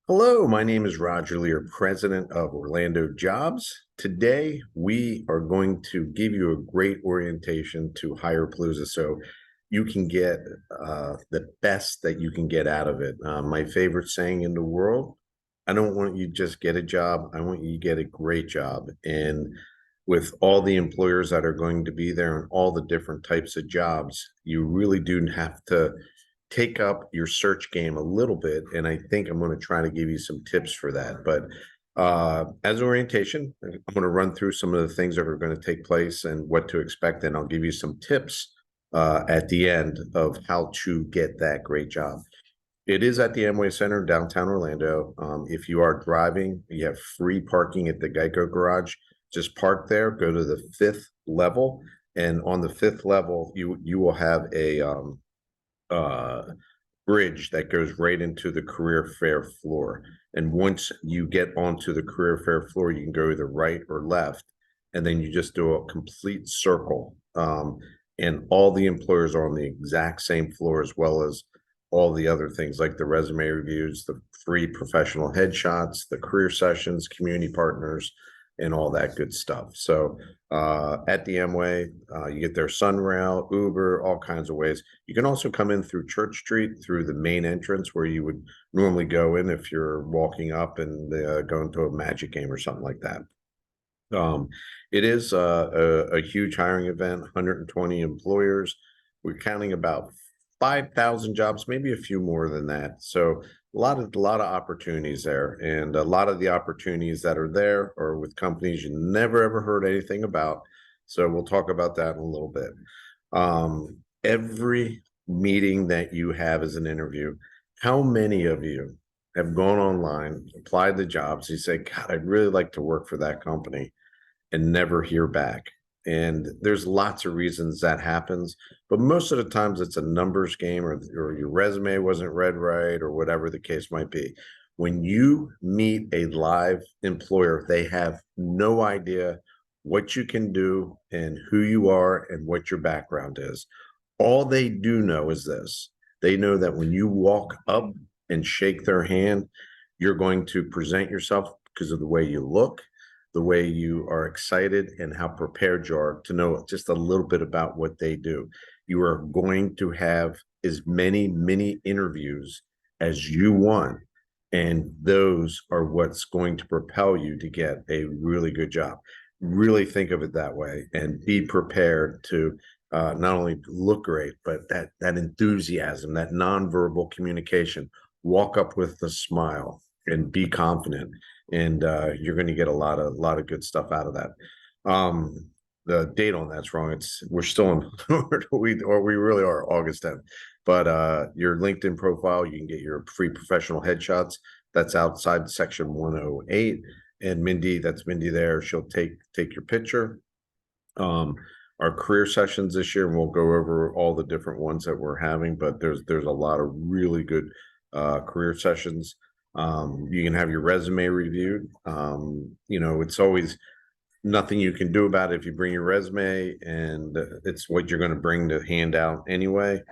Hello, my name is Roger Lear, president of Orlando Jobs. Today, we are going to give you a great orientation to HirePalooza so you can get the best that you can get out of it. My favorite saying in the world, I don't want you to just get a job, I want you to get a great job. And with all the employers that are going to be there and all the different types of jobs, you really do have to take up your search game a little bit. And I think I'm going to try to give you some tips for that. But as orientation, I'm going to run through some of the things that are going to take place and what to expect. And I'll give you some tips at the end of how to get that great job. It is at the Amway Center, downtown Orlando. If you are driving, you have free parking at the Geico garage. Just park there, go to the fifth level. And on the fifth level, you will have a uh, bridge that goes right into the career fair floor. And once you get onto the career fair floor, you can go either right or left, and then you just do a complete circle. And all the employers are on the exact same floor, as well as all the other things like the resume reviews, the free professional headshots, the career sessions, community partners, and all that good stuff. So at the Amway, you get their Sunrail, Uber, all kinds of ways. You can also come in through Church Street, through the main entrance where you would normally go in if you're walking up and going to a Magic game or something like that. Um, it is a huge hiring event, 120 employers. We're counting about 5,000 jobs, maybe a few more than that. So a lot of opportunities there, and a lot of the opportunities that are there are with companies you never ever heard anything about. So we'll talk about that in a little bit. Every meeting that you have as an interview, how many of you have gone online, applied the jobs, you say, God, I'd really like to work for that company, and never hear back? And there's lots of reasons that happens, but most of the times it's a numbers game, or your resume wasn't read right, or whatever the case might be. When you meet a live employer, they have no idea what you can do and who you are and what your background is. All they do know is this: they know that when you walk up and shake their hand, you're going to present yourself because of the way you look, the way you are excited, and how prepared you are to know just a little bit about what they do. You are going to have as many mini interviews as you want, and those are what's going to propel you to get a really good job. Really think of it that way and be prepared to not only look great, but that enthusiasm, that nonverbal communication. Walk up with a smile and be confident, and you're going to get a lot of good stuff out of that. The date on that's wrong. We're still in we really are August 10th. But your LinkedIn profile, you can get your free professional headshots. That's outside section 108. And Mindy, that's Mindy there. She'll take your picture. Our career sessions this year, and we'll go over all the different ones that we're having, but there's a lot of really good career sessions. You can have your resume reviewed. It's always nothing you can do about it if you bring your resume, and it's what you're going to bring to hand out anyway.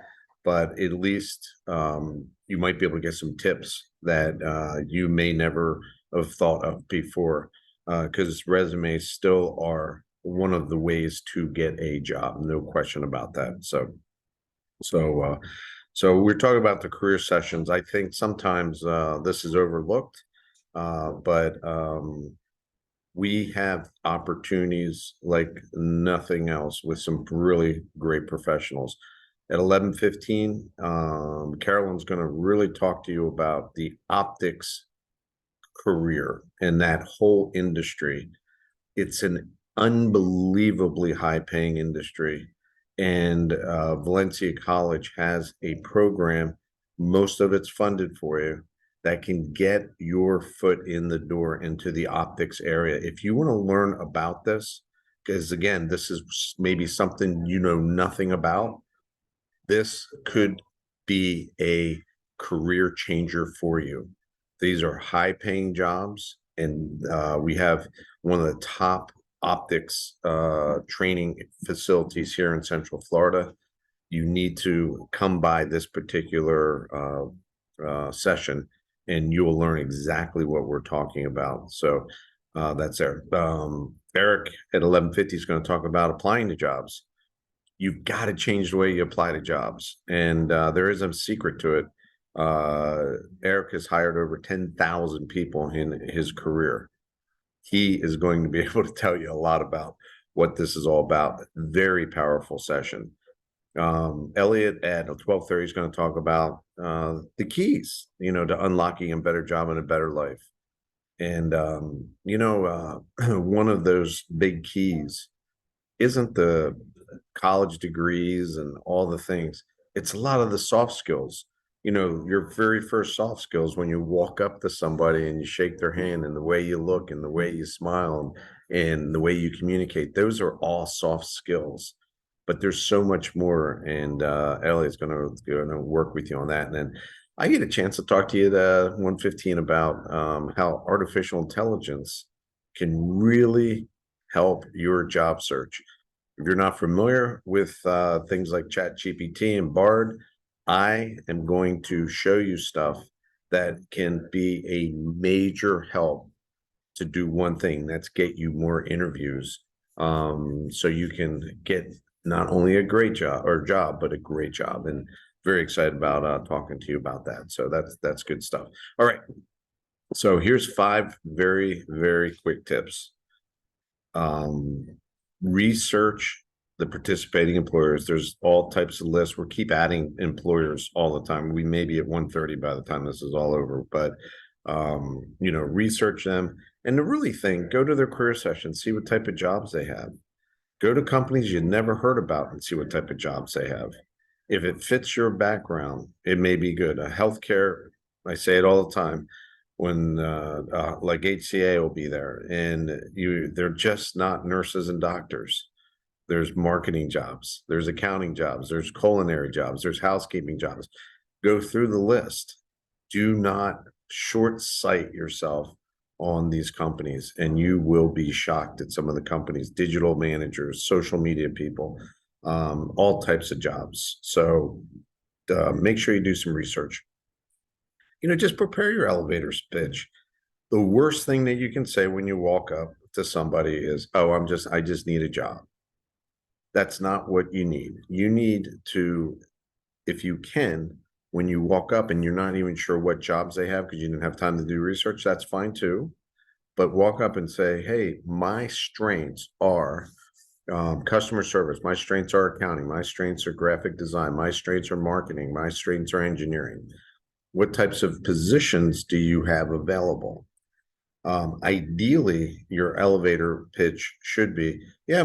But at least you might be able to get some tips that you may never have thought of before, because resumes still are one of the ways to get a job, no question about that. So we're talking about the career sessions. I think sometimes this is overlooked, but we have opportunities like nothing else with some really great professionals. At 11:15, Carolyn's going to really talk to you about the optics career and that whole industry. It's an unbelievably high-paying industry, and Valencia College has a program, most of it's funded for you, that can get your foot in the door into the optics area. If you want to learn about this, because again, this is maybe something you know nothing about, this could be a career changer for you. These are high-paying jobs, and we have one of the top optics training facilities here in Central Florida. You need to come by this particular session and you will learn exactly what we're talking about. So that's there. Eric at 11:50 is going to talk about applying to jobs. You've got to change the way you apply to jobs, and there is a secret to it. Eric has hired over 10,000 people in his career. He is going to be able to tell you a lot about what this is all about. Very powerful session. Elliot at 12:30 is going to talk about the keys, to unlocking a better job and a better life. And one of those big keys isn't the college degrees and all the things. It's a lot of the soft skills. Your very first soft skills when you walk up to somebody and you shake their hand, and the way you look and the way you smile and the way you communicate. Those are all soft skills. But there's so much more, and Elliot's going to work with you on that. And then I get a chance to talk to you at 1:15 about how artificial intelligence can really help your job search. If you're not familiar with things like ChatGPT and Bard, I am going to show you stuff that can be a major help to do one thing. That's get you more interviews, so you can get not only a great job, but a great job. And very excited about talking to you about that. So that's good stuff. All right. So here's 5 very, very quick tips. Research the participating employers. There's all types of lists. We'll keep adding employers all the time. We may be at 1:30 by the time this is all over, but research them, and to really think, go to their career sessions, see what type of jobs they have. Go to companies you never heard about and see what type of jobs they have. If it fits your background, it may be good. Healthcare, I say it all the time, when like HCA will be there, and they're just not nurses and doctors. There's marketing jobs, there's accounting jobs, there's culinary jobs, there's housekeeping jobs. Go through the list. Do not short sight yourself on these companies, and you will be shocked at some of the companies, digital managers, social media people, all types of jobs. So make sure you do some research. Just prepare your elevator pitch. The worst thing that you can say when you walk up to somebody is, "Oh, I just need a job." That's not what you need. You need to, if you can, when you walk up and you're not even sure what jobs they have because you didn't have time to do research, that's fine too. But walk up and say, "Hey, my strengths are customer service. My strengths are accounting. My strengths are graphic design. My strengths are marketing. My strengths are engineering. What types of positions do you have available?" Ideally, your elevator pitch should be, "Yeah,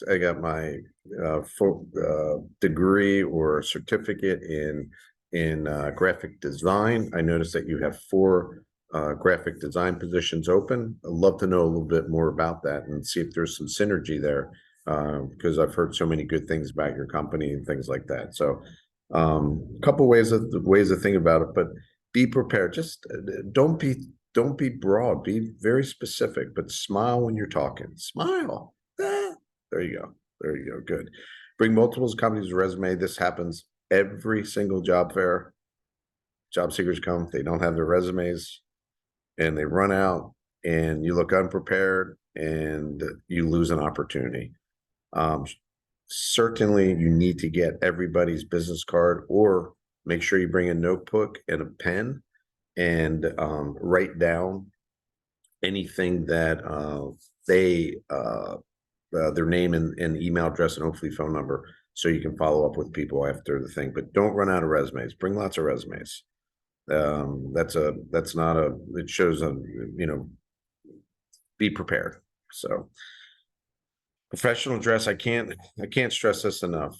I got my full degree or certificate in graphic design. I noticed that you have 4 graphic design positions open. I'd love to know a little bit more about that and see if there's some synergy there, because I've heard so many good things about your company and things like that." So a couple ways to think about it, but be prepared. Just don't be broad, be very specific, but smile when you're talking. Smile. There you go. Good. Bring multiple companies' resume. This happens every single job fair. Job seekers come, they don't have their resumes, and they run out, and you look unprepared, and you lose an opportunity. Certainly, you need to get everybody's business card, or make sure you bring a notebook and a pen and write down anything that their name and email address and hopefully phone number, so you can follow up with people after the thing. But don't run out of resumes. Bring lots of resumes. It shows be prepared. So professional dress, I can't stress this enough.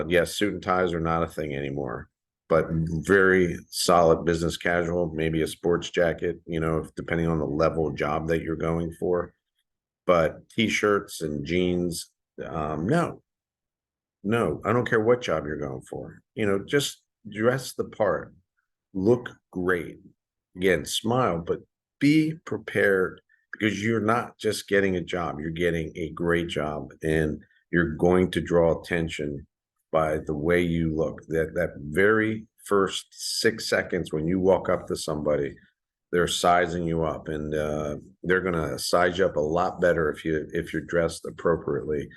Yes, suit and ties are not a thing anymore, but very solid business casual, maybe a sports jacket, depending on the level of job that you're going for. But t-shirts and jeans, no, I don't care what job you're going for. Just dress the part, look great. Again, smile, but be prepared, because you're not just getting a job, you're getting a great job, and you're going to draw attention by the way you look. That very first 6 seconds when you walk up to somebody, they're sizing you up, and they're going to size you up a lot better if you're dressed appropriately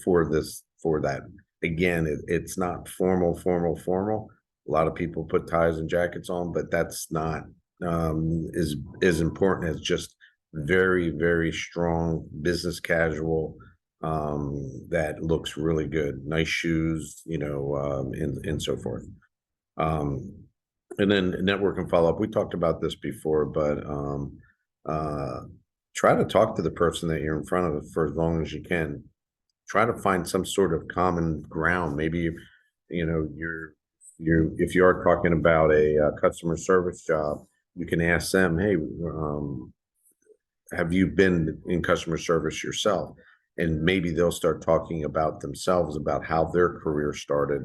for that. Again, it's not formal. A lot of people put ties and jackets on, but that's not as important as just very, very strong business casual that looks really good, nice shoes, and so forth. And then network and follow up. We talked about this before, but try to talk to the person that you're in front of for as long as you can. Try to find some sort of common ground. Maybe if you are talking about a customer service job, you can ask them, hey, have you been in customer service yourself? And maybe they'll start talking about themselves, about how their career started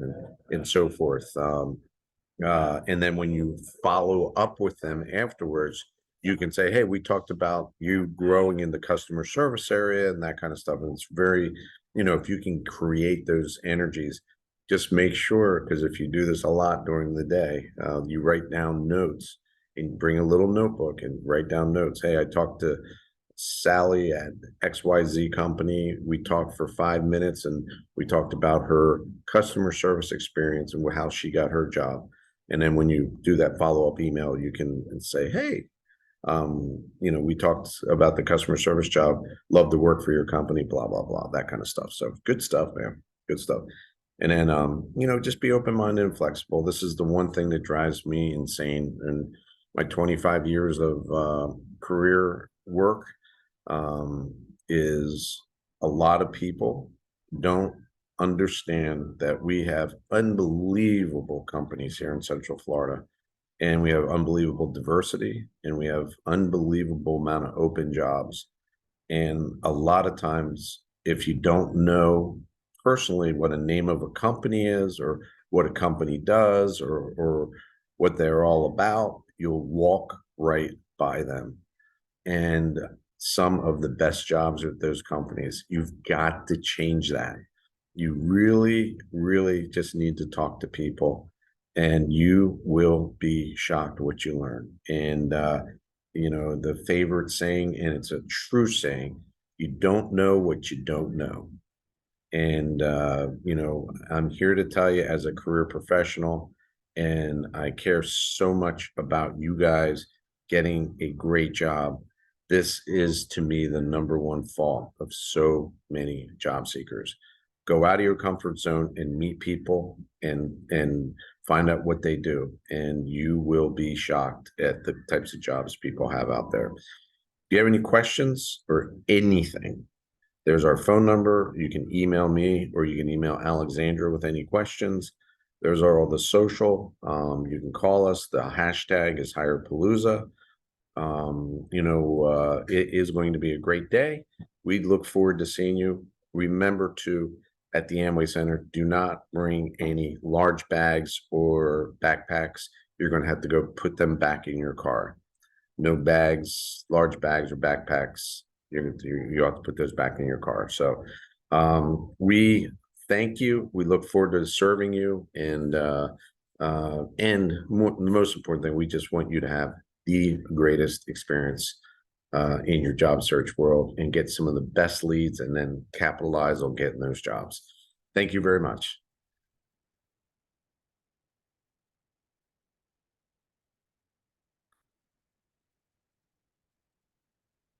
and so forth. And then when you follow up with them afterwards, you can say, hey, we talked about you growing in the customer service area and that kind of stuff. And it's very, if you can create those energies, just make sure, because if you do this a lot during the day, you write down notes and bring a little notebook and write down notes. Hey, I talked to Sally at XYZ company. We talked for 5 minutes and we talked about her customer service experience and how she got her job. And then when you do that follow-up email, you can say, hey, we talked about the customer service job, love to work for your company, blah, blah, blah, that kind of stuff. So good stuff, man. Good stuff. And then, just be open-minded and flexible. This is the one thing that drives me insane. And my 25 years of career work is a lot of people don't understand that we have unbelievable companies here in Central Florida, and we have unbelievable diversity, and we have unbelievable amount of open jobs. And a lot of times, if you don't know personally what a name of a company is, or what a company does, or what they're all about, you'll walk right by them. And some of the best jobs at those companies, you've got to change that. You really, really just need to talk to people, and you will be shocked what you learn. And the favorite saying, and it's a true saying, you don't know what you don't know. And I'm here to tell you, as a career professional, and I care so much about you guys getting a great job. This is, to me, the number one fault of so many job seekers. Go out of your comfort zone and meet people and find out what they do, and you will be shocked at the types of jobs people have out there. If you have any questions or anything, there's our phone number. You can email me, or you can email Alexandra with any questions. There's all the social. You can call us. The hashtag is HirePalooza. It is going to be a great day. We look forward to seeing you. Remember to, at the Amway Center, do not bring any large bags or backpacks. You're going to have to go put them back in your car. No bags, large bags or backpacks. You have to put those back in your car. So we thank you. We look forward to serving you. And the most important thing, we just want you to have the greatest experience in your job search world, and get some of the best leads, and then capitalize on getting those jobs. Thank you very much.